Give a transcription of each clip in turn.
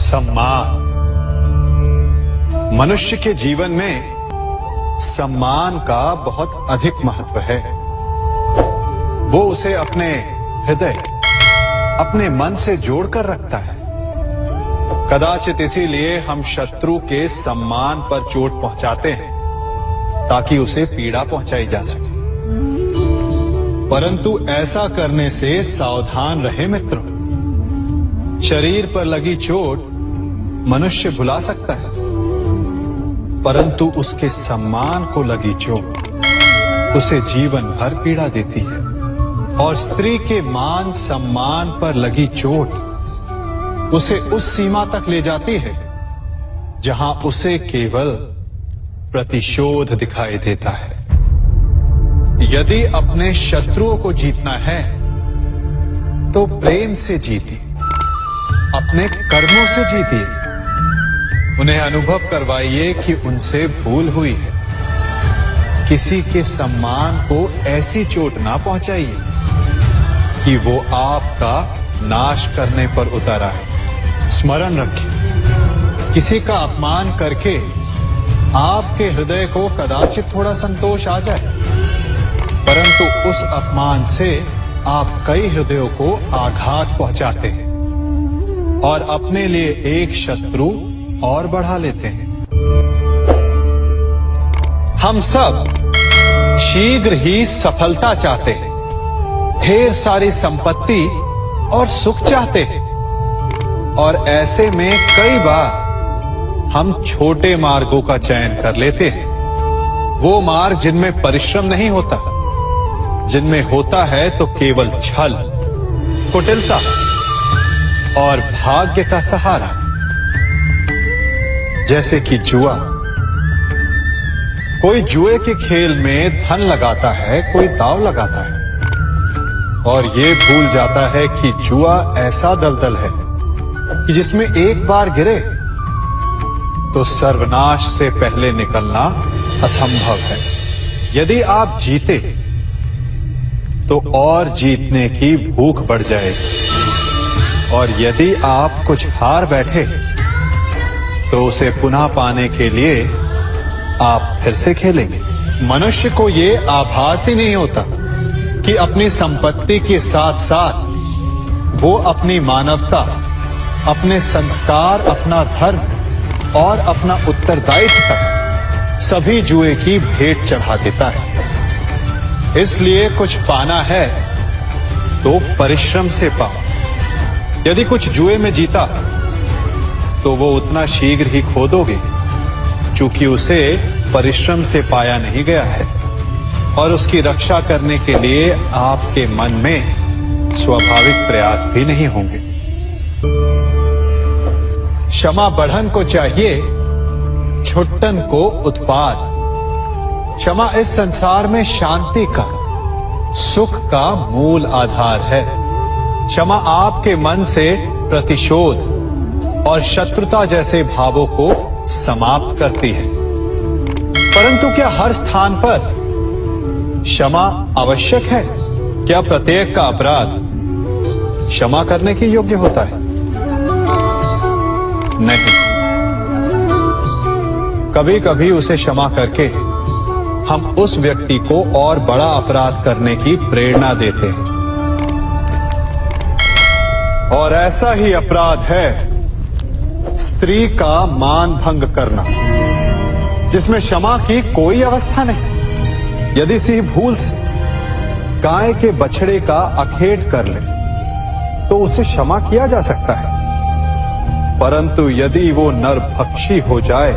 सम्मान। मनुष्य के जीवन में सम्मान का बहुत अधिक महत्व है। वो उसे अपने हृदय, अपने मन से जोड़कर रखता है। कदाचित इसीलिए हम शत्रु के सम्मान पर चोट पहुंचाते हैं ताकि उसे पीड़ा पहुंचाई जा सके। परंतु ऐसा करने से सावधान रहे मित्रों। शरीर पर लगी चोट मनुष्य भुला सकता है, परंतु उसके सम्मान को लगी चोट उसे जीवन भर पीड़ा देती है। और स्त्री के मान सम्मान पर लगी चोट उसे उस सीमा तक ले जाती है जहां उसे केवल प्रतिशोध दिखाई देता है। यदि अपने शत्रुओं को जीतना है तो प्रेम से जीतिए, अपने कर्मों से जीतिए। उन्हें अनुभव करवाइए कि उनसे भूल हुई है। किसी के सम्मान को ऐसी चोट ना पहुंचाइए कि वो आपका नाश करने पर उतर आए। स्मरण रखिए, किसी का अपमान करके आपके हृदय को कदाचित थोड़ा संतोष आ जाए, परंतु उस अपमान से आप कई हृदयों को आघात पहुंचाते हैं और अपने लिए एक शत्रु और बढ़ा लेते हैं। हम सब शीघ्र ही सफलता चाहते हैं, ढेर सारी संपत्ति और सुख चाहते हैं, और ऐसे में कई बार हम छोटे मार्गों का चयन कर लेते हैं। वो मार्ग जिनमें परिश्रम नहीं होता, जिनमें होता है तो केवल छल, कुटिलता और भाग्य का सहारा। जैसे कि जुआ। कोई जुए के खेल में धन लगाता है, कोई दांव लगाता है और ये भूल जाता है कि जुआ ऐसा दलदल है कि जिसमें एक बार गिरे तो सर्वनाश से पहले निकलना असंभव है। यदि आप जीते तो और जीतने की भूख बढ़ जाएगी, और यदि आप कुछ हार बैठे तो उसे पुनः पाने के लिए आप फिर से खेलेंगे। मनुष्य को यह आभास ही नहीं होता कि अपनी संपत्ति के साथ साथ वो अपनी मानवता, अपने संस्कार, अपना धर्म और अपना उत्तरदायित्व तक सभी जुए की भेंट चढ़ा देता है। इसलिए कुछ पाना है तो परिश्रम से पाओ। यदि कुछ जुए में जीता तो वो उतना शीघ्र ही खो दोगे, चूंकि उसे परिश्रम से पाया नहीं गया है, और उसकी रक्षा करने के लिए आपके मन में स्वाभाविक प्रयास भी नहीं होंगे। क्षमा बढ़न को चाहिए, छुट्टन को उत्पाद। क्षमा इस संसार में शांति का, सुख का मूल आधार है। क्षमा आपके मन से प्रतिशोध और शत्रुता जैसे भावों को समाप्त करती है। परंतु क्या हर स्थान पर क्षमा आवश्यक है? क्या प्रत्येक का अपराध क्षमा करने के योग्य होता है? नहीं। कभी कभी उसे क्षमा करके हम उस व्यक्ति को और बड़ा अपराध करने की प्रेरणा देते हैं, और ऐसा ही अपराध है स्त्री का मान भंग करना, जिसमें क्षमा की कोई अवस्था नहीं। यदि सिंह भूल से गाय के बछड़े का अखेट कर ले तो उसे क्षमा किया जा सकता है, परंतु यदि वो नरभक्षी हो जाए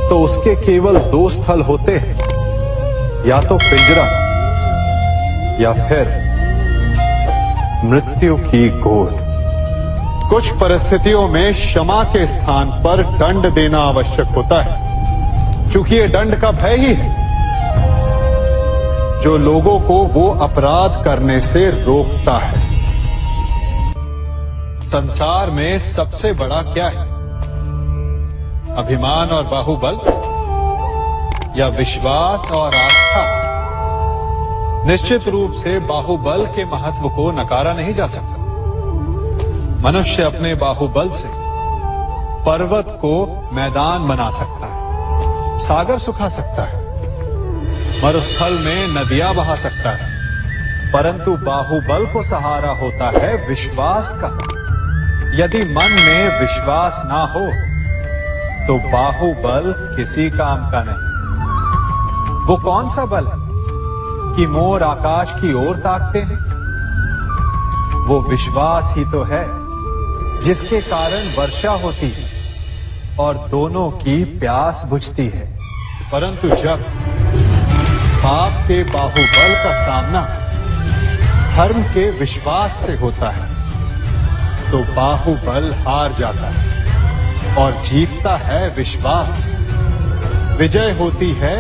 तो उसके केवल दो स्थल होते हैं, या तो पिंजरा या फिर मृत्यु की गोद। कुछ परिस्थितियों में क्षमा के स्थान पर दंड देना आवश्यक होता है, चूंकि यह दंड का भय ही है जो लोगों को वो अपराध करने से रोकता है। संसार में सबसे बड़ा क्या है? अभिमान और बाहुबल, या विश्वास और आस्था? निश्चित रूप से बाहुबल के महत्व को नकारा नहीं जा सकता। मनुष्य अपने बाहुबल से पर्वत को मैदान बना सकता है, सागर सुखा सकता है, मरुस्थल में नदियां बहा सकता है, परंतु बाहुबल को सहारा होता है विश्वास का। यदि मन में विश्वास ना हो तो बाहुबल किसी काम का नहीं। वो कौन सा बल है कि मोर आकाश की ओर ताकते हैं? वो विश्वास ही तो है जिसके कारण वर्षा होती है और दोनों की प्यास बुझती है। परंतु जब पाप के बाहुबल का सामना धर्म के विश्वास से होता है तो बाहुबल हार जाता है और जीतता है विश्वास। विजय होती है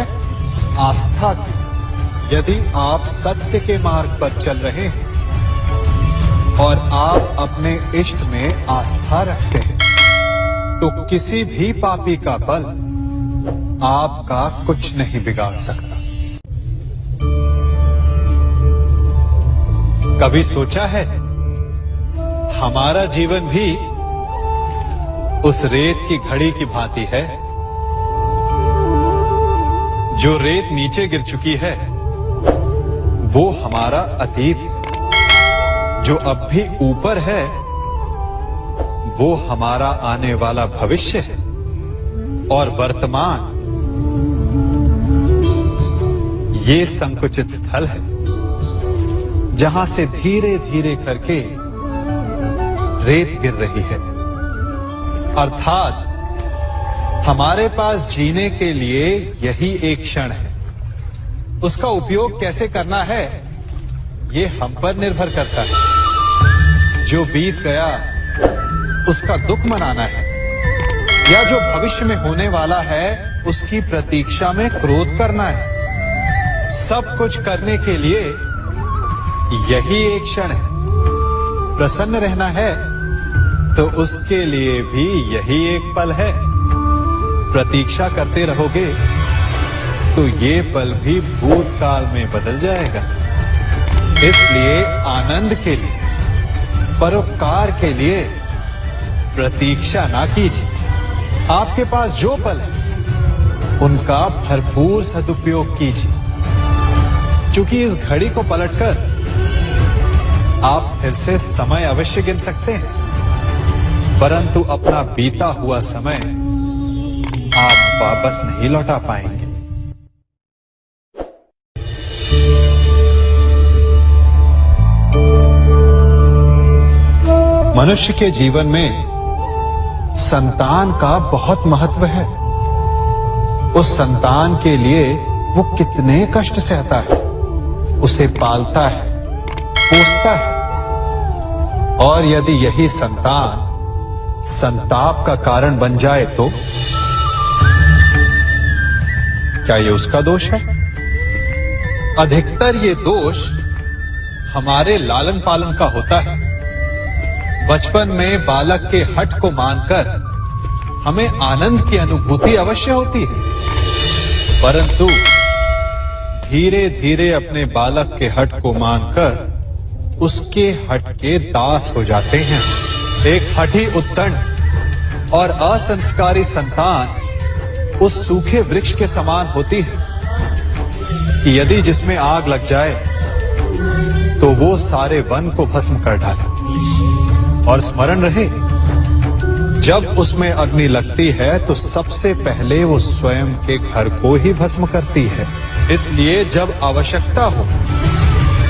आस्था की। यदि आप सत्य के मार्ग पर चल रहे हैं और आप अपने इष्ट में आस्था रखते हैं तो किसी भी पापी का बल आपका कुछ नहीं बिगाड़ सकता। कभी सोचा है हमारा जीवन भी उस रेत की घड़ी की भांति है? जो रेत नीचे गिर चुकी है वो हमारा अतीत है, जो अब भी ऊपर है वो हमारा आने वाला भविष्य है, और वर्तमान ये संकुचित स्थल है जहां से धीरे धीरे करके रेत गिर रही है। अर्थात हमारे पास जीने के लिए यही एक क्षण है। उसका उपयोग कैसे करना है ये हम पर निर्भर करता है। जो बीत गया उसका दुख मनाना है या जो भविष्य में होने वाला है उसकी प्रतीक्षा में क्रोध करना है। सब कुछ करने के लिए यही एक क्षण है। प्रसन्न रहना है तो उसके लिए भी यही एक पल है। प्रतीक्षा करते रहोगे तो ये पल भी भूतकाल में बदल जाएगा। इसलिए आनंद के लिए, परोपकार के लिए प्रतीक्षा ना कीजिए। आपके पास जो पल है उनका भरपूर सदुपयोग कीजिए, क्योंकि इस घड़ी को पलटकर आप फिर से समय अवश्य गिन सकते हैं, परंतु अपना बीता हुआ समय आप वापस नहीं लौटा पाएंगे। मनुष्य के जीवन में संतान का बहुत महत्व है। उस संतान के लिए वो कितने कष्ट सहता है, उसे पालता है, पोसता है, और यदि यही संतान संताप का कारण बन जाए तो क्या ये उसका दोष है? अधिकतर ये दोष हमारे लालन पालन का होता है। बचपन में बालक के हठ को मानकर हमें आनंद की अनुभूति अवश्य होती है, परंतु धीरे धीरे अपने बालक के हठ को मानकर उसके हठ के दास हो जाते हैं। एक हठी उत्तंड और असंस्कारी संतान उस सूखे वृक्ष के समान होती है कि यदि जिसमें आग लग जाए तो वो सारे वन को भस्म कर डाले। और स्मरण रहे, जब उसमें अग्नि लगती है तो सबसे पहले वो स्वयं के घर को ही भस्म करती है। इसलिए जब आवश्यकता हो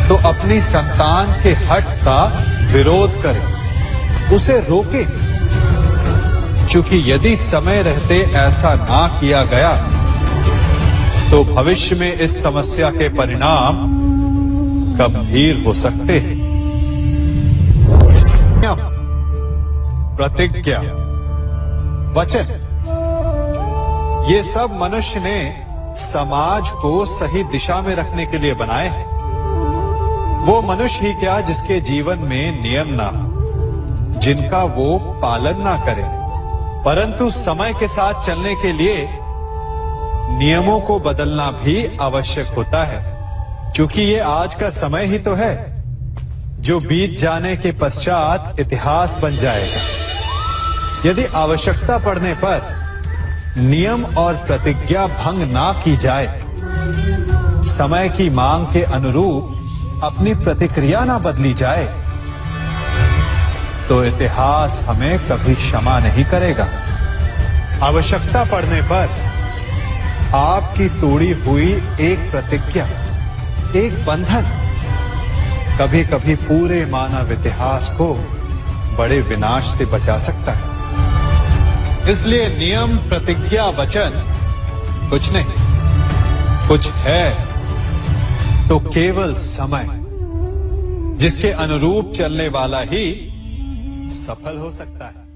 तो अपनी संतान के हठ का विरोध करें, उसे रोके, क्योंकि यदि समय रहते ऐसा ना किया गया तो भविष्य में इस समस्या के परिणाम गंभीर हो सकते हैं। प्रतिज्ञा, वचन, ये सब मनुष्य ने समाज को सही दिशा में रखने के लिए बनाए हैं। वो मनुष्य ही क्या जिसके जीवन में नियम ना हो, जिनका वो पालन ना करे, परंतु समय के साथ चलने के लिए नियमों को बदलना भी आवश्यक होता है, क्योंकि ये आज का समय ही तो है जो बीत जाने के पश्चात इतिहास बन जाएगा। यदि आवश्यकता पड़ने पर नियम और प्रतिज्ञा भंग ना की जाए, समय की मांग के अनुरूप अपनी प्रतिक्रिया ना बदली जाए, तो इतिहास हमें कभी क्षमा नहीं करेगा। आवश्यकता पड़ने पर आपकी तोड़ी हुई एक प्रतिज्ञा, एक बंधन कभी कभी पूरे मानव इतिहास को बड़े विनाश से बचा सकता है। इसलिए नियम, प्रतिज्ञा, वचन कुछ नहीं, कुछ है तो केवल समय, जिसके अनुरूप चलने वाला ही सफल हो सकता है।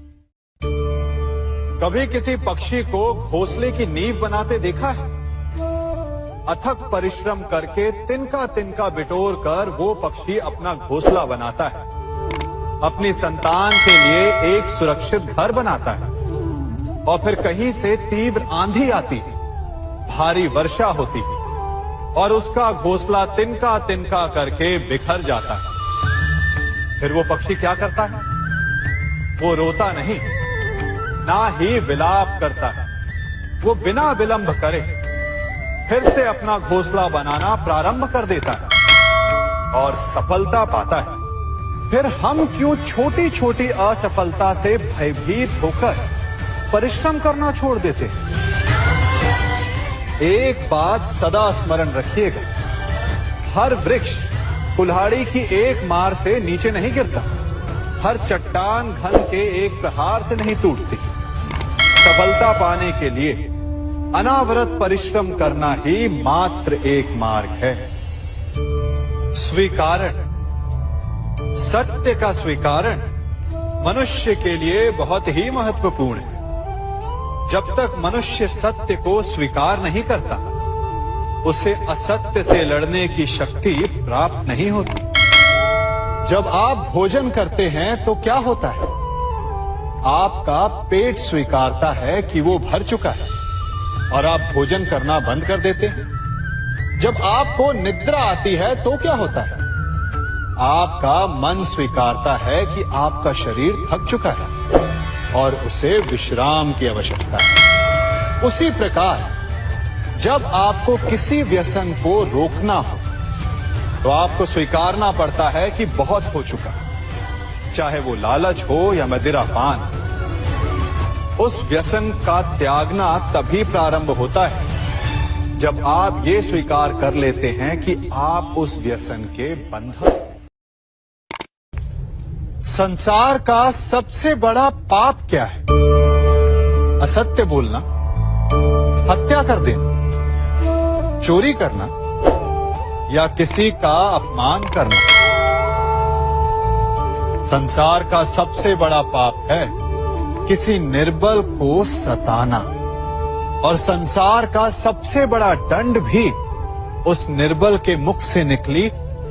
कभी किसी पक्षी को घोंसले की नींव बनाते देखा है? अथक परिश्रम करके तिनका तिनका बिटोर कर वो पक्षी अपना घोंसला बनाता है, अपनी संतान के लिए एक सुरक्षित घर बनाता है। और फिर कहीं से तीव्र आंधी आती है, भारी वर्षा होती है और उसका घोंसला तिनका तिनका करके बिखर जाता है। फिर वो पक्षी क्या करता है? वो रोता नहीं, ना ही विलाप करता है। वो बिना विलंब करे फिर से अपना घोंसला बनाना प्रारंभ कर देता है और सफलता पाता है। फिर हम क्यों छोटी छोटी असफलता से भयभीत होकर परिश्रम करना छोड़ देते हैं? एक बात सदा स्मरण रखिएगा, हर वृक्ष कुल्हाड़ी की एक मार से नीचे नहीं गिरता, हर चट्टान घन के एक प्रहार से नहीं टूटती। सफलता पाने के लिए अनावरत परिश्रम करना ही मात्र एक मार्ग है। स्वीकारण, सत्य का स्वीकारण मनुष्य के लिए बहुत ही महत्वपूर्ण है। जब तक मनुष्य सत्य को स्वीकार नहीं करता, उसे असत्य से लड़ने की शक्ति प्राप्त नहीं होती। जब आप भोजन करते हैं तो क्या होता है? आपका पेट स्वीकारता है कि वो भर चुका है और आप भोजन करना बंद कर देते हैं। जब आपको निद्रा आती है तो क्या होता है? आपका मन स्वीकारता है कि आपका शरीर थक चुका है और उसे विश्राम की आवश्यकता है। उसी प्रकार जब आपको किसी व्यसन को रोकना हो तो आपको स्वीकारना पड़ता है कि बहुत हो चुका, चाहे वो लालच हो या मदिरापान। उस व्यसन का त्यागना तभी प्रारंभ होता है जब आप ये स्वीकार कर लेते हैं कि आप उस व्यसन के बंधन। संसार का सबसे बड़ा पाप क्या है? असत्य बोलना, हत्या कर देना, चोरी करना या किसी का अपमान करना। संसार का सबसे बड़ा पाप है किसी निर्बल को सताना, और संसार का सबसे बड़ा दंड भी उस निर्बल के मुख से निकली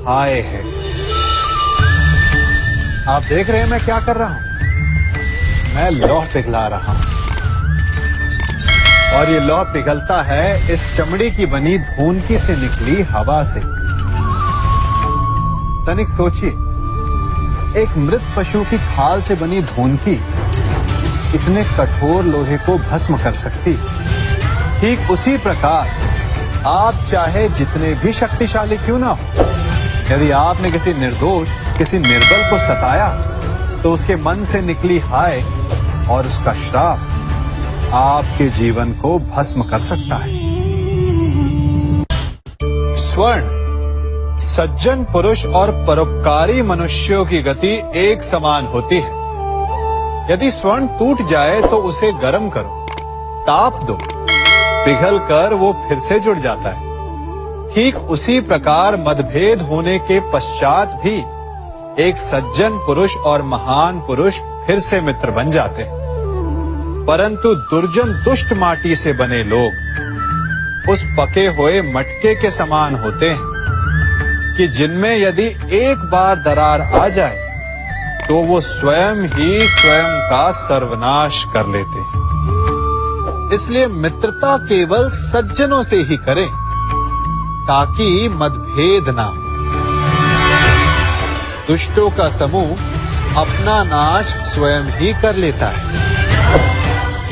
हाय है। आप देख रहे हैं मैं क्या कर रहा हूं? मैं लौह पिघला रहा हूं और ये लौह पिघलता है इस चमड़ी की बनी धूनकी से निकली हवा से। तनिक सोचिए, एक मृत पशु की खाल से बनी धूनकी इतने कठोर लोहे को भस्म कर सकती। ठीक उसी प्रकार आप चाहे जितने भी शक्तिशाली क्यों ना हो, यदि आपने किसी निर्दोष, किसी निर्बल को सताया तो उसके मन से निकली हाय और उसका श्राप आपके जीवन को भस्म कर सकता है। स्वर्ण, सज्जन पुरुष और परोपकारी मनुष्यों की गति एक समान होती है। यदि स्वर्ण टूट जाए तो उसे गर्म करो, ताप दो, पिघल कर वो फिर से जुड़ जाता है। ठीक उसी प्रकार मतभेद होने के पश्चात भी एक सज्जन पुरुष और महान पुरुष फिर से मित्र बन जाते हैं। परंतु दुर्जन दुष्ट माटी से बने लोग उस पके हुए मटके के समान होते हैं कि जिनमें यदि एक बार दरार आ जाए तो वो स्वयं ही स्वयं का सर्वनाश कर लेते हैं। इसलिए मित्रता केवल सज्जनों से ही करें ताकि मतभेद ना हो। दुष्टों का समूह अपना नाश स्वयं ही कर लेता है।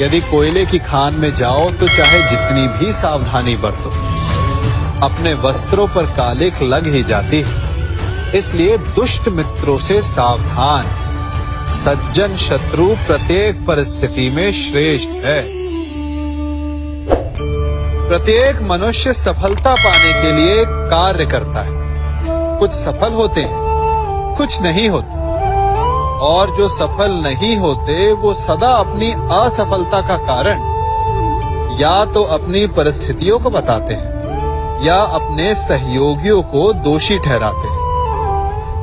यदि कोयले की खान में जाओ तो चाहे जितनी भी सावधानी बरतो, अपने वस्त्रों पर कालिख लग ही जाती है। इसलिए दुष्ट मित्रों से सावधान, सज्जन शत्रु प्रत्येक परिस्थिति में श्रेष्ठ है। प्रत्येक मनुष्य सफलता पाने के लिए कार्य करता है। कुछ सफल होते हैं, कुछ नहीं होते, और जो सफल नहीं होते वो सदा अपनी असफलता का कारण या तो अपनी परिस्थितियों को बताते हैं या अपने सहयोगियों को दोषी ठहराते हैं।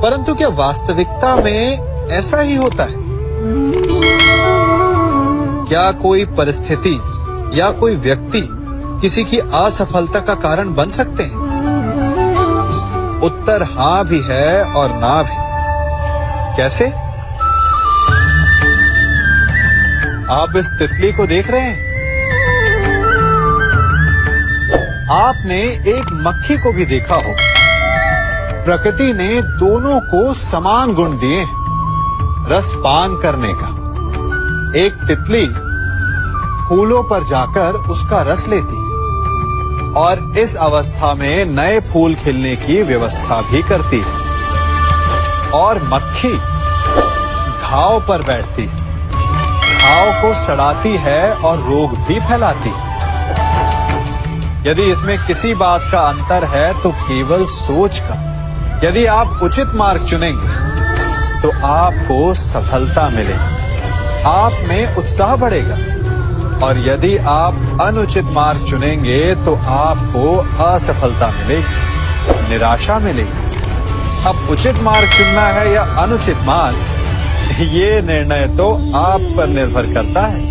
परंतु क्या वास्तविकता में ऐसा ही होता है? क्या कोई परिस्थिति या कोई व्यक्ति किसी की असफलता का कारण बन सकते हैं? उत्तर हां भी है और ना भी। कैसे? आप इस तितली को देख रहे हैं? आपने एक मक्खी को भी देखा हो। प्रकृति ने दोनों को समान गुण दिए हैं रस पान करने का। एक तितली फूलों पर जाकर उसका रस लेती और इस अवस्था में नए फूल खिलने की व्यवस्था भी करती है, और मक्खी घाव पर बैठती, घाव को सड़ाती है और रोग भी फैलाती। यदि इसमें किसी बात का अंतर है तो केवल सोच का। यदि आप उचित मार्ग चुनेंगे तो आपको सफलता मिलेगी, आप में उत्साह बढ़ेगा, और यदि आप अनुचित मार्ग चुनेंगे तो आपको असफलता मिलेगी, निराशा मिलेगी। अब उचित मार्ग चुनना है या अनुचित मार्ग, ये निर्णय तो आप पर निर्भर करता है।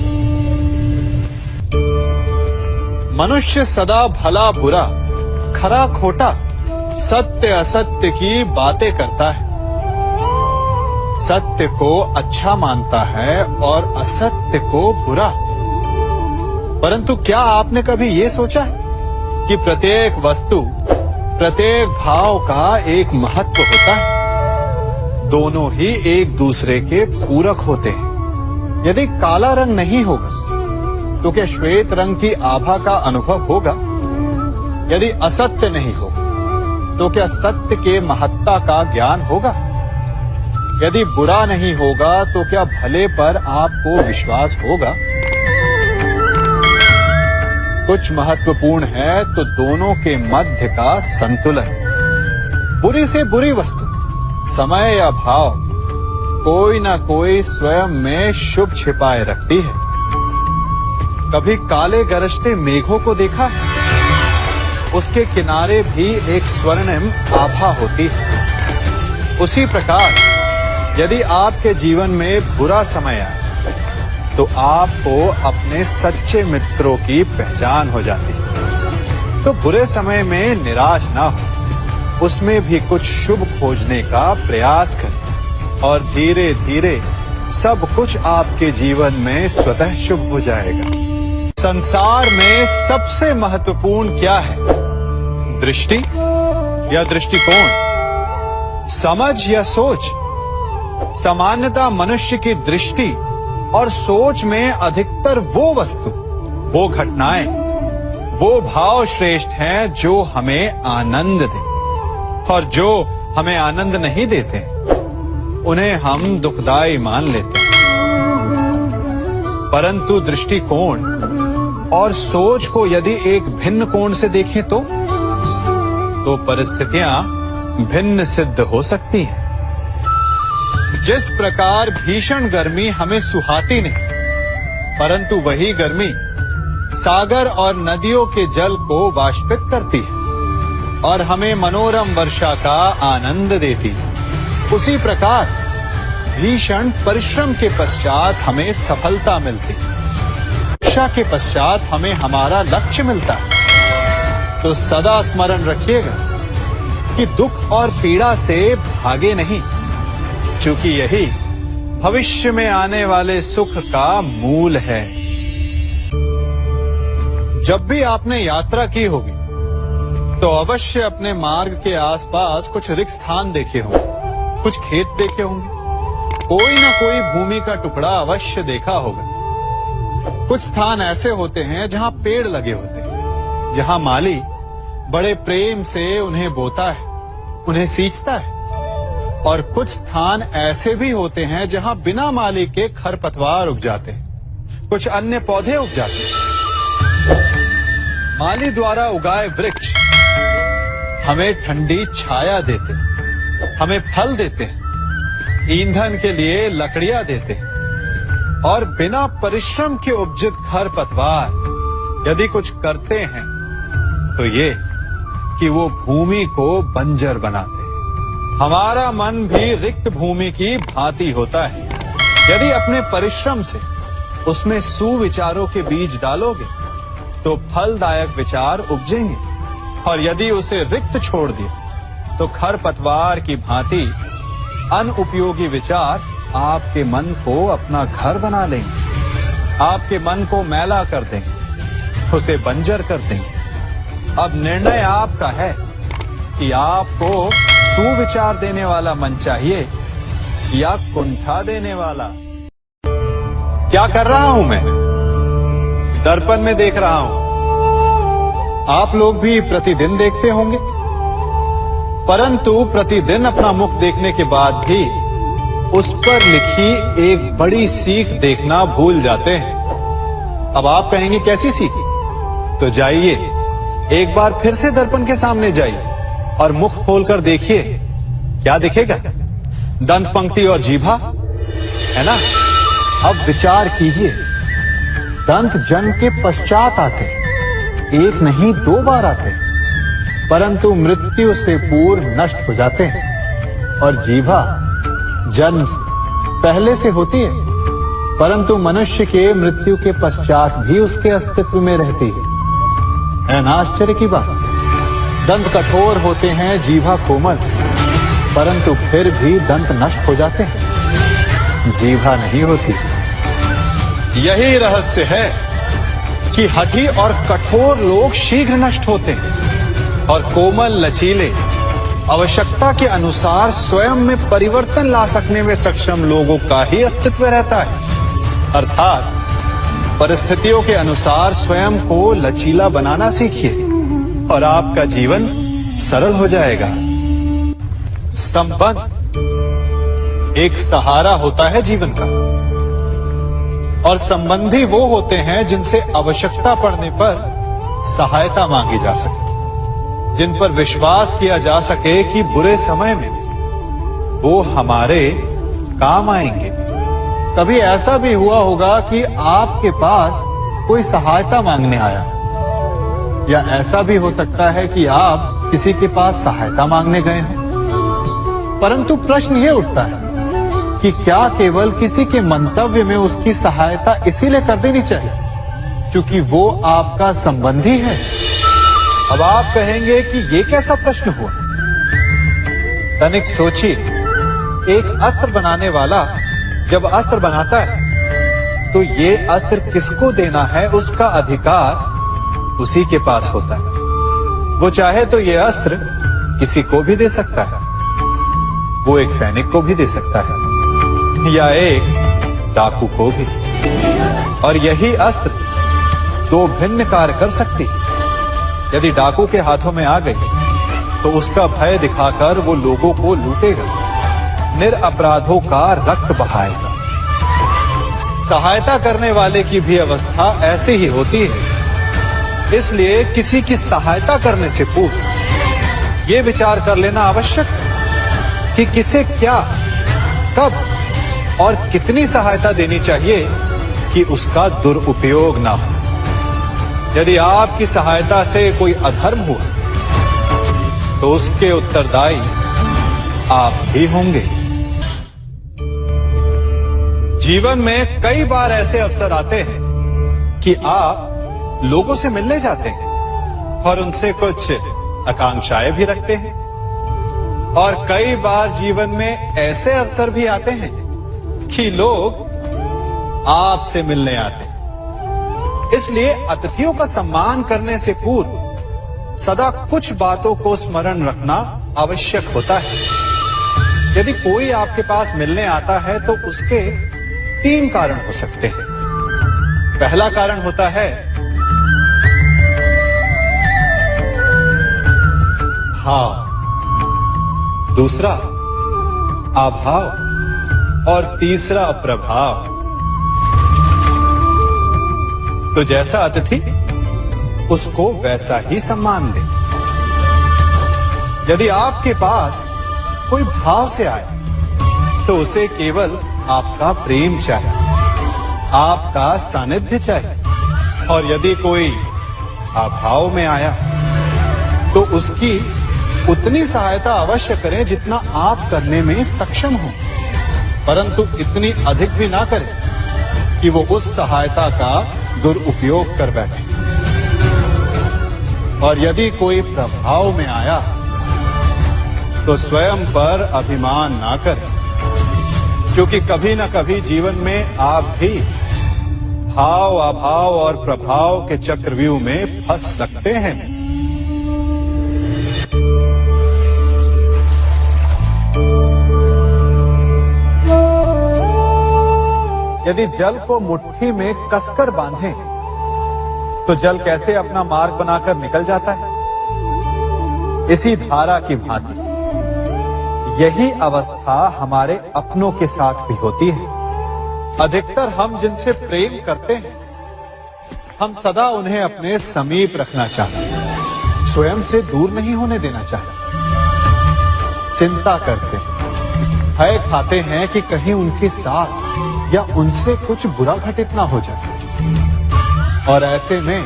मनुष्य सदा भला बुरा, खरा खोटा, सत्य असत्य की बातें करता है। सत्य को अच्छा मानता है और असत्य को बुरा। परंतु क्या आपने कभी ये सोचा है कि प्रत्येक वस्तु, प्रत्येक भाव का एक महत्व होता है? दोनों ही एक दूसरे के पूरक होते हैं। यदि काला रंग नहीं होगा तो क्या श्वेत रंग की आभा का अनुभव होगा? यदि असत्य नहीं होगा तो क्या सत्य के महत्ता का ज्ञान होगा? यदि बुरा नहीं होगा तो क्या भले पर आपको विश्वास होगा? कुछ महत्वपूर्ण है तो दोनों के मध्य का संतुलन। बुरी से बुरी वस्तु, समय या भाव, कोई ना कोई स्वयं में शुभ छिपाए रखती है। कभी काले गरजते मेघों को देखा है? उसके किनारे भी एक स्वर्णिम आभा होती है। उसी प्रकार यदि आपके जीवन में बुरा समय आए तो आपको अपने सच्चे मित्रों की पहचान हो जाती है। तो बुरे समय में निराश ना हो, उसमें भी कुछ शुभ खोजने का प्रयास करें, और धीरे धीरे सब कुछ आपके जीवन में स्वतः शुभ हो जाएगा। संसार में सबसे महत्वपूर्ण क्या है? दृष्टि या दृष्टिकोण, समझ या सोच? सामान्यतः मनुष्य की दृष्टि और सोच में अधिकतर वो वस्तु, वो घटनाएं, वो भाव श्रेष्ठ हैं जो हमें आनंद दे, और जो हमें आनंद नहीं देते उन्हें हम दुखदाई मान लेते हैं। परंतु दृष्टिकोण और सोच को यदि एक भिन्न कोण से देखें तो परिस्थितियां भिन्न सिद्ध हो सकती हैं। जिस प्रकार भीषण गर्मी हमें सुहाती नहीं, परंतु वही गर्मी सागर और नदियों के जल को वाष्पित करती है और हमें मनोरम वर्षा का आनंद देती है, उसी प्रकार भीषण परिश्रम के पश्चात हमें सफलता मिलती है, वर्षा के पश्चात हमें हमारा लक्ष्य मिलता है। तो सदा स्मरण रखिएगा कि दुख और पीड़ा से भागे नहीं, क्योंकि यही भविष्य में आने वाले सुख का मूल है। जब भी आपने यात्रा की होगी तो अवश्य अपने मार्ग के आसपास कुछ रिक्त स्थान देखे होंगे, कुछ खेत देखे होंगे, कोई ना कोई भूमि का टुकड़ा अवश्य देखा होगा। कुछ स्थान ऐसे होते हैं जहां पेड़ लगे होते हैं, जहां माली बड़े प्रेम से उन्हें बोता है, उन्हें सींचता है। और कुछ स्थान ऐसे भी होते हैं जहां बिना माली के खरपतवार उग जाते हैं, कुछ अन्य पौधे उग जाते हैं। माली द्वारा उगाए वृक्ष हमें ठंडी छाया देते हैं, हमें फल देते हैं, ईंधन के लिए लकड़ियां देते हैं। और बिना परिश्रम के उपजित खरपतवार यदि कुछ करते हैं तो ये कि वो भूमि को बंजर बनाते हैं। हमारा मन भी रिक्त भूमि की भांति होता है। यदि अपने परिश्रम से उसमें सुविचारों के बीज डालोगे तो फलदायक विचार उपजेंगे, और यदि उसे रिक्त छोड़ दिया तो खरपतवार की भांति अनुपयोगी विचार आपके मन को अपना घर बना लेंगे, आपके मन को मैला कर देंगे, उसे बंजर कर देंगे। अब निर्णय आपका है कि आपको सुविचार देने वाला मन चाहिए या कुंठा देने वाला। क्या कर रहा हूं मैं? दर्पण में देख रहा हूं। आप लोग भी प्रतिदिन देखते होंगे, परंतु प्रतिदिन अपना मुख देखने के बाद भी उस पर लिखी एक बड़ी सीख देखना भूल जाते हैं। अब आप कहेंगे कैसी सीख? तो जाइए एक बार फिर से दर्पण के सामने जाइए और मुख खोलकर देखिए, क्या दिखेगा? दंत पंक्ति और जीभा, है ना? अब विचार कीजिए, दंत जन्म के पश्चात आते, एक नहीं 2 बार आते, परंतु मृत्यु से पूर्व नष्ट हो जाते हैं। और जीभा जन्म पहले से होती है, परंतु मनुष्य के मृत्यु के पश्चात भी उसके अस्तित्व में रहती है ना? आश्चर्य की बात। दंत कठोर होते हैं, जीभा कोमल, परंतु फिर भी दंत नष्ट हो जाते हैं, जीभा नहीं होती। यही रहस्य है कि हठी और कठोर लोग शीघ्र नष्ट होते हैं, और कोमल लचीले आवश्यकता के अनुसार स्वयं में परिवर्तन ला सकने में सक्षम लोगों का ही अस्तित्व रहता है। अर्थात परिस्थितियों के अनुसार स्वयं को लचीला बनाना सीखिए और आपका जीवन सरल हो जाएगा। संबंध एक सहारा होता है जीवन का, और संबंधी वो होते हैं जिनसे आवश्यकता पड़ने पर सहायता मांगी जा सके, जिन पर विश्वास किया जा सके कि बुरे समय में वो हमारे काम आएंगे। कभी ऐसा भी हुआ होगा कि आपके पास कोई सहायता मांगने आया, या ऐसा भी हो सकता है कि आप किसी के पास सहायता मांगने गए हों। परंतु प्रश्न ये उठता है कि क्या केवल किसी के मंतव्य में उसकी सहायता इसीलिए कर देनी चाहिए क्योंकि वो आपका संबंधी है? अब आप कहेंगे कि ये कैसा प्रश्न हुआ? तनिक सोचिए, एक अस्त्र बनाने वाला जब अस्त्र बनाता है तो ये अस्त्र किसको देना है उसका अधिकार उसी के पास होता है। वो चाहे तो ये अस्त्र किसी को भी दे सकता है, वो एक सैनिक को भी दे सकता है या एक डाकू को भी, और यही अस्त्र 2 भिन्न कार्य कर सकती है। यदि डाकू के हाथों में आ गई तो उसका भय दिखाकर वो लोगों को लूटेगा, निरपराधों का रक्त बहाएगा। सहायता करने वाले की भी अवस्था ऐसी ही होती है। इसलिए किसी की सहायता करने से पूर्व ये विचार कर लेना आवश्यक है कि किसे क्या, कब और कितनी सहायता देनी चाहिए कि उसका दुरुपयोग ना हो। यदि आपकी सहायता से कोई अधर्म हुआ तो उसके उत्तरदायी आप भी होंगे। जीवन में कई बार ऐसे अवसर आते हैं कि आप लोगों से मिलने जाते हैं और उनसे कुछ आकांक्षाएं भी रखते हैं, और कई बार जीवन में ऐसे अवसर भी आते हैं कि लोग आपसे मिलने आते हैं। इसलिए अतिथियों का सम्मान करने से पूर्व सदा कुछ बातों को स्मरण रखना आवश्यक होता है। यदि कोई आपके पास मिलने आता है तो उसके 3 कारण हो सकते हैं। पहला कारण होता है भाव, दूसरा अभाव और तीसरा प्रभाव। तो जैसा अतिथि उसको वैसा ही सम्मान दे। यदि आपके पास कोई भाव से आए तो उसे केवल आपका प्रेम चाहिए, आपका सानिध्य चाहिए। और यदि कोई अभाव में आया तो उसकी उतनी सहायता अवश्य करें जितना आप करने में सक्षम हो, परंतु इतनी अधिक भी ना करें कि वो उस सहायता का दुरुपयोग कर बैठे। और यदि कोई प्रभाव में आया तो स्वयं पर अभिमान ना करें, क्योंकि कभी ना कभी जीवन में आप भी भाव, अभाव और प्रभाव के चक्रव्यूह में फंस सकते हैं। यदि जल को मुट्ठी में कसकर बांधें तो जल कैसे अपना मार्ग बनाकर निकल जाता है? इसी धारा की भांति यही अवस्था हमारे अपनों के साथ भी होती है। अधिकतर हम जिनसे प्रेम करते हैं, हम सदा उन्हें अपने समीप रखना चाहते हैं, स्वयं से दूर नहीं होने देना चाहते। चिंता करते हैं, भय खाते हैं कि कहीं उनके साथ या उनसे कुछ बुरा घटित ना हो जाए। और ऐसे में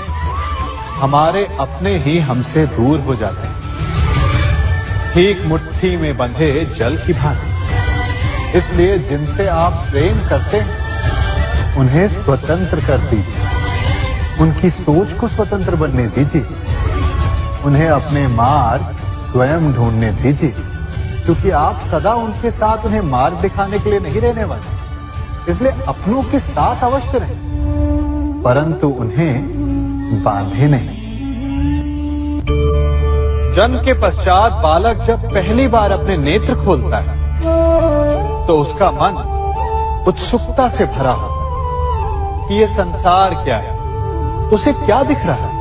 हमारे अपने ही हमसे दूर हो जाते हैं, ठीक मुट्ठी में बंधे जल की भांति। इसलिए जिनसे आप प्रेम करते हैं उन्हें स्वतंत्र कर दीजिए, उनकी सोच को स्वतंत्र बनने दीजिए, उन्हें अपने मार्ग स्वयं ढूंढने दीजिए, क्योंकि आप सदा उनके साथ उन्हें मार्ग दिखाने के लिए नहीं रहने वाले। इसलिए अपनों के साथ अवश्य रहें, परंतु उन्हें बांधे नहीं। जन्म के पश्चात बालक जब पहली बार अपने नेत्र खोलता है तो उसका मन उत्सुकता से भरा होता है कि ये संसार क्या है, उसे क्या दिख रहा है।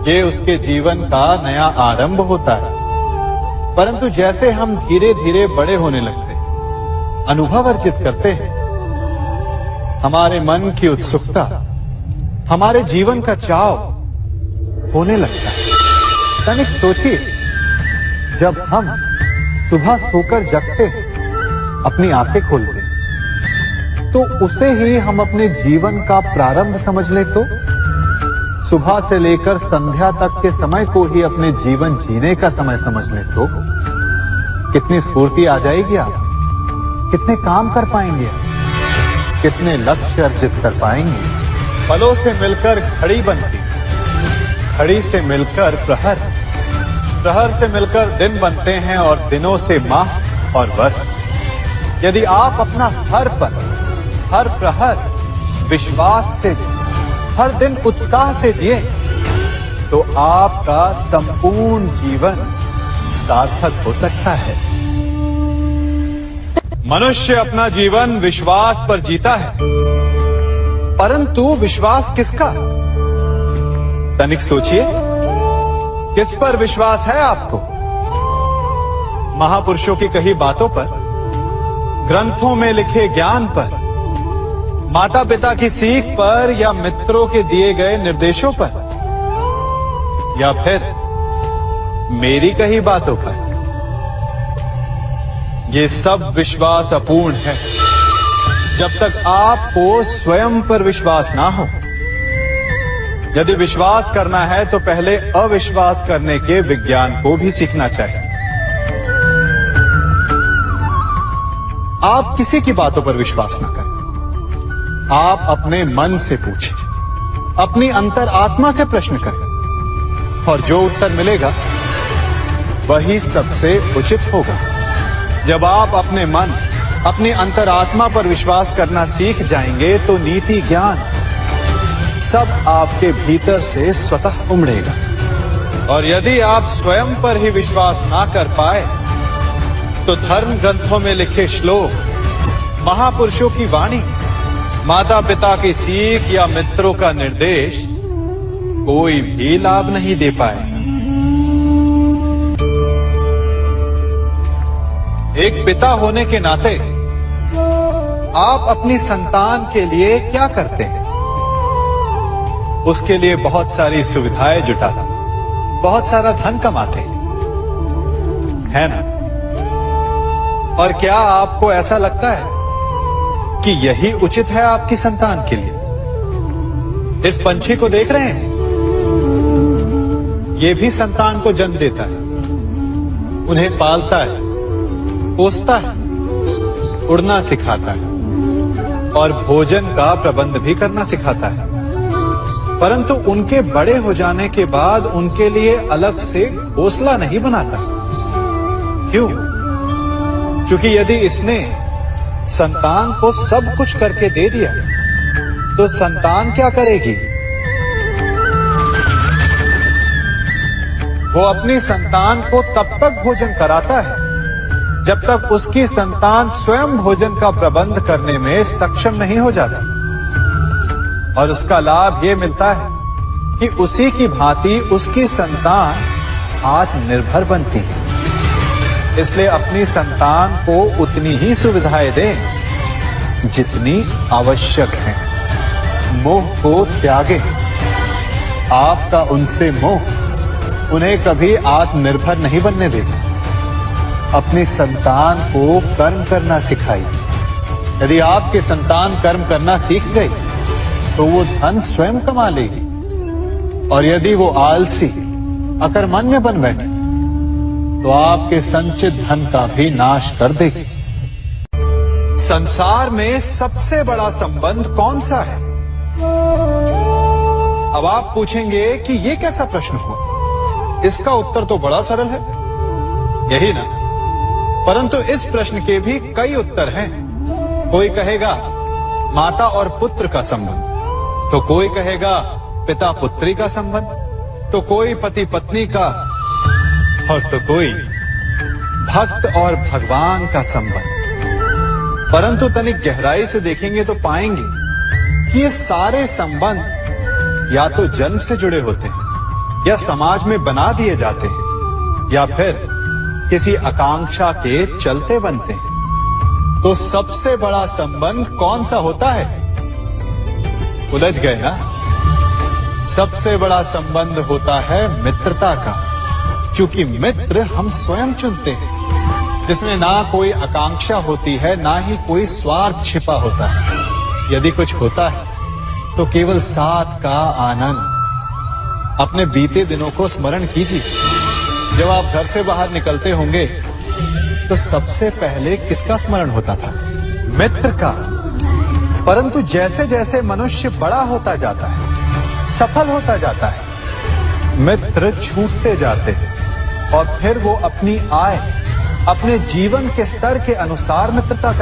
ये उसके जीवन का नया आरंभ होता है। परंतु जैसे हम धीरे धीरे बड़े होने लगते हैं, अनुभव अर्जित करते हैं, हमारे मन की उत्सुकता, हमारे जीवन का चाव होने लगता है। तनिक सोचिए, जब हम सुबह सोकर जगते हैं, अपनी आंखें खोलते हैं, तो उसे ही हम अपने जीवन का प्रारंभ समझ ले तो सुबह से लेकर संध्या तक के समय को ही अपने जीवन जीने का समय समझ ले तो कितनी स्फूर्ति आ जाएगी। आप कितने काम कर पाएंगे, आप कितने लक्ष्य अर्जित कर पाएंगे। पलों से मिलकर घड़ी बनती, घड़ी से मिलकर प्रहर, प्रहर से मिलकर दिन बनते हैं और दिनों से माह और वर्ष। यदि आप अपना हर पल, हर प्रहर विश्वास से, हर दिन उत्साह से जिए तो आपका संपूर्ण जीवन सार्थक हो सकता है। मनुष्य अपना जीवन विश्वास पर जीता है, परंतु विश्वास किसका? तनिक सोचिए, किस पर विश्वास है आपको? महापुरुषों की कही बातों पर, ग्रंथों में लिखे ज्ञान पर, माता पिता की सीख पर, या मित्रों के दिए गए निर्देशों पर, या फिर मेरी कही बातों पर? ये सब विश्वास अपूर्ण है जब तक आपको स्वयं पर विश्वास ना हो। यदि विश्वास करना है तो पहले अविश्वास करने के विज्ञान को भी सीखना चाहिए। आप किसी की बातों पर विश्वास न करें, आप अपने मन से पूछें, अपनी अंतर आत्मा से प्रश्न करें, और जो उत्तर मिलेगा वही सबसे उचित होगा। जब आप अपने मन, अपनी अंतरात्मा पर विश्वास करना सीख जाएंगे तो नीति, ज्ञान सब आपके भीतर से स्वतः उमड़ेगा। और यदि आप स्वयं पर ही विश्वास ना कर पाए तो धर्म ग्रंथों में लिखे श्लोक, महापुरुषों की वाणी, माता पिता की सीख या मित्रों का निर्देश कोई भी लाभ नहीं दे पाएगा। एक पिता होने के नाते आप अपनी संतान के लिए क्या करते हैं? उसके लिए बहुत सारी सुविधाएं जुटाते, बहुत सारा धन कमाते हैं, है ना? और क्या आपको ऐसा लगता है कि यही उचित है आपकी संतान के लिए? इस पंछी को देख रहे हैं? ये भी संतान को जन्म देता है, उन्हें पालता है, पोसता है, उड़ना सिखाता है और भोजन का प्रबंध भी करना सिखाता है। परंतु उनके बड़े हो जाने के बाद उनके लिए अलग से घोंसला नहीं बनाता। क्यों? क्योंकि यदि इसने संतान को सब कुछ करके दे दिया तो संतान क्या करेगी? वो अपनी संतान को तब तक भोजन कराता है जब तक उसकी संतान स्वयं भोजन का प्रबंध करने में सक्षम नहीं हो जाती। और उसका लाभ यह मिलता है कि उसी की भांति उसकी संतान आत्मनिर्भर बनती है। इसलिए अपनी संतान को उतनी ही सुविधाएं दें जितनी आवश्यक है। मोह को त्यागें। आपका उनसे मोह उन्हें कभी आत्मनिर्भर नहीं बनने देगा। अपनी संतान को कर्म करना सिखाइए। यदि आपकी संतान कर्म करना सीख गई तो वो धन स्वयं कमा लेगी। और यदि वो आलसी, अकर्मण्य बन बैठे तो आपके संचित धन का भी नाश कर देगी। संसार में सबसे बड़ा संबंध कौन सा है? अब आप पूछेंगे कि यह कैसा प्रश्न हुआ? इसका उत्तर तो बड़ा सरल है, यही ना? परंतु इस प्रश्न के भी कई उत्तर हैं। कोई कहेगा माता और पुत्र का संबंध, तो कोई कहेगा पिता पुत्री का संबंध, तो कोई पति पत्नी का, और तो कोई भक्त और भगवान का संबंध। परंतु तनिक गहराई से देखेंगे तो पाएंगे कि ये सारे संबंध या तो जन्म से जुड़े होते हैं, या समाज में बना दिए जाते हैं, या फिर किसी आकांक्षा के चलते बनते हैं। तो सबसे बड़ा संबंध कौन सा होता है? उलझ गए ना? सबसे बड़ा संबंध होता है मित्रता का, क्योंकि मित्र हम स्वयं चुनते हैं, जिसमें ना कोई आकांक्षा होती है, ना ही कोई स्वार्थ छिपा होता है। यदि कुछ होता है तो केवल साथ का आनंद। अपने बीते दिनों को स्मरण कीजिए। जब आप घर से बाहर निकलते होंगे तो सबसे पहले किसका स्मरण होता था? मित्र का। परंतु जैसे जैसे मनुष्य बड़ा होता जाता है, सफल होता जाता है, मित्र छूटते जाते हैं और फिर वो अपनी आय, अपने जीवन के स्तर के अनुसार मित्रता